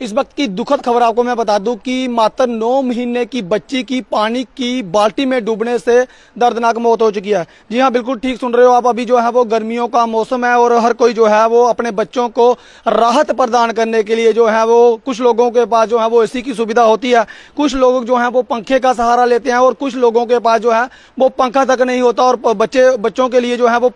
इस वक्त की दुखद खबर आपको मैं बता दूं कि मात्र 9 महीने की बच्ची की पानी की बाल्टी में डूबने से दर्दनाक मौत हो चुकी है। जी हाँ, बिल्कुल ठीक सुन रहे हो आप। अभी जो है वो गर्मियों का मौसम है और हर कोई जो है वो अपने बच्चों को राहत प्रदान करने के लिए जो है वो कुछ लोगों के पास जो है वो एसी की सुविधा होती है, कुछ लोग जो है वो पंखे का सहारा लेते हैं और कुछ लोगों के पास जो है वो पंखा तक नहीं होता और बच्चों के लिए जो है वो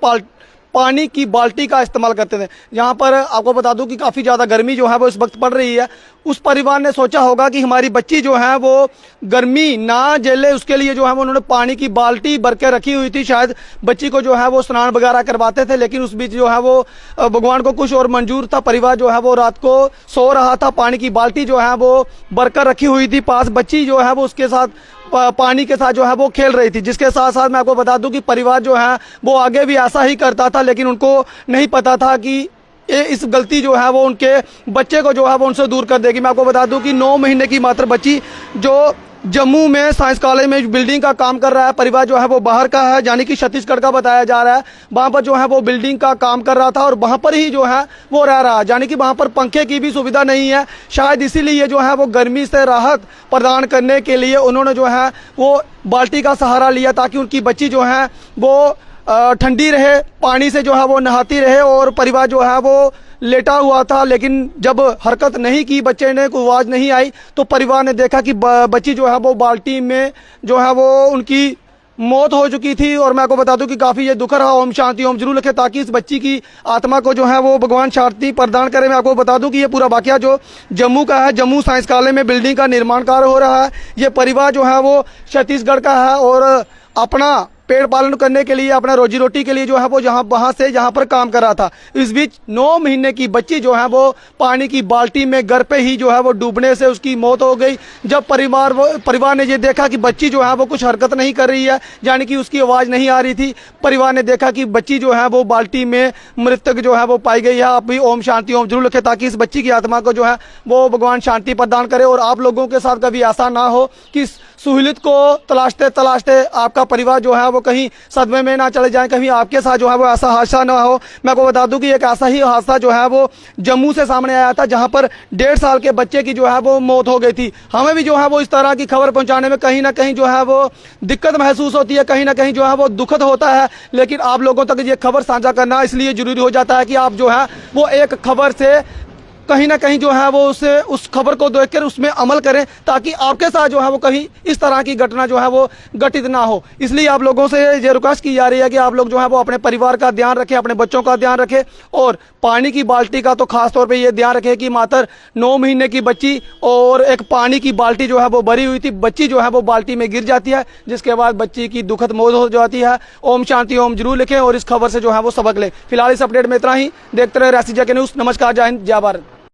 पानी की बाल्टी का इस्तेमाल करते थे। यहाँ पर आपको बता दूं कि काफ़ी ज़्यादा गर्मी जो है वो इस वक्त पड़ रही है। उस परिवार ने सोचा होगा कि हमारी बच्ची जो है वो गर्मी ना झेले, उसके लिए जो है वो उन्होंने पानी की बाल्टी भर के रखी हुई थी। शायद बच्ची को जो है वो स्नान वगैरह करवाते थे, लेकिन उस बीच जो है वो भगवान को कुछ और मंजूर था। परिवार जो है वो रात को सो रहा था, पानी की बाल्टी जो है वो भरकर रखी हुई थी पास। बच्ची जो है वो उसके साथ पानी के साथ जो है वो खेल रही थी, जिसके साथ साथ मैं आपको बता दूं कि परिवार जो है वो आगे भी ऐसा ही करता था, लेकिन उनको नहीं पता था कि इस गलती जो है वो उनके बच्चे को जो है वो उनसे दूर कर देगी। मैं आपको बता दूं कि 9 महीने की मात्र बच्ची जो जम्मू में साइंस कॉलेज में बिल्डिंग का काम कर रहा है, परिवार जो है वो बाहर का है, यानी कि छत्तीसगढ़ का बताया जा रहा है। वहां पर जो है वो बिल्डिंग का काम कर रहा था और वहां पर ही जो है वो रह रहा है, यानी कि वहां पर पंखे की भी सुविधा नहीं है। शायद इसीलिए जो है वो गर्मी से राहत प्रदान करने के लिए उन्होंने जो है वो बाल्टी का सहारा लिया, ताकि उनकी बच्ची जो है वो ठंडी रहे, पानी से जो है वो नहाती रहे। और परिवार जो है वो लेटा हुआ था, लेकिन जब हरकत नहीं की, बच्चे ने कोई आवाज़ नहीं आई, तो परिवार ने देखा कि बच्ची जो है वो बाल्टी में जो है वो उनकी मौत हो चुकी थी। और मैं आपको बता दूं कि काफ़ी ये दुख रहा। ओम शांति ओम जरूर लिखे, ताकि इस बच्ची की आत्मा को जो है वो भगवान शांति प्रदान करे। मैं आपको बता दूं कि ये पूरा वाकया जो जम्मू का है, जम्मू साइंस कॉलेज में बिल्डिंग का निर्माण कार्य हो रहा है। ये परिवार जो है वो छत्तीसगढ़ का है और अपना पेड़ पालन करने के लिए, अपना रोजी रोटी के लिए जो है वो जहाँ पर काम कर रहा था। इस बीच 9 महीने की बच्ची जो है वो पानी की बाल्टी में घर पे ही जो है वो डूबने से उसकी मौत हो गई। जब परिवार ने ये देखा कि बच्ची जो है वो कुछ हरकत नहीं कर रही है, यानी कि उसकी आवाज़ नहीं आ रही थी, परिवार ने देखा कि बच्ची जो है वो बाल्टी में मृतक जो है वो पाई गई है। आप भी ओम शांति ओम जरूर लिखे, ताकि इस बच्ची की आत्मा को जो है वो भगवान शांति प्रदान करे और आप लोगों के साथ कभी ऐसा ना हो कि सहूलियत को तलाशते तलाशते आपका परिवार जो है वो कहीं सदमे में ना चले जाए, कहीं आपके साथ जो है वो ऐसा हादसा ना हो। मैं आपको बता दूं कि एक ऐसा ही हादसा जो है वो जम्मू से सामने आया था, जहां पर 1.5 साल के बच्चे की जो है वो मौत हो गई थी। हमें भी जो है वो इस तरह की खबर पहुंचाने में कहीं ना कहीं जो है वो दिक्कत महसूस होती है, कहीं ना कहीं जो है वो दुखद होता है, लेकिन आप लोगों तक ये खबर साझा करना इसलिए जरूरी हो जाता है कि आप जो है वो एक खबर से कहीं ना कहीं जो है वो उस खबर को देखकर उसमें अमल करें, ताकि आपके साथ जो है वो कहीं इस तरह की घटना जो है वो घटित ना हो। इसलिए आप लोगों से ये रिक्वेस्ट की जा रही है कि आप लोग जो है वो अपने परिवार का ध्यान रखें, अपने बच्चों का ध्यान रखें और पानी की बाल्टी का तो खास तौर पे ये ध्यान रखें कि मात्र 9 महीने की बच्ची और एक पानी की बाल्टी जो है वो भरी हुई थी, बच्ची जो है वो बाल्टी में गिर जाती है, जिसके बाद बच्ची की दुखद मौत हो जाती है। ओम शांति ओम जरूर लिखें और इस खबर से जो है वो सबक लें। फिलहाल इस अपडेट में इतना ही। देखते रहे राष्ट्रीय न्यूज़। नमस्कार, जय हिंद, जय भारत।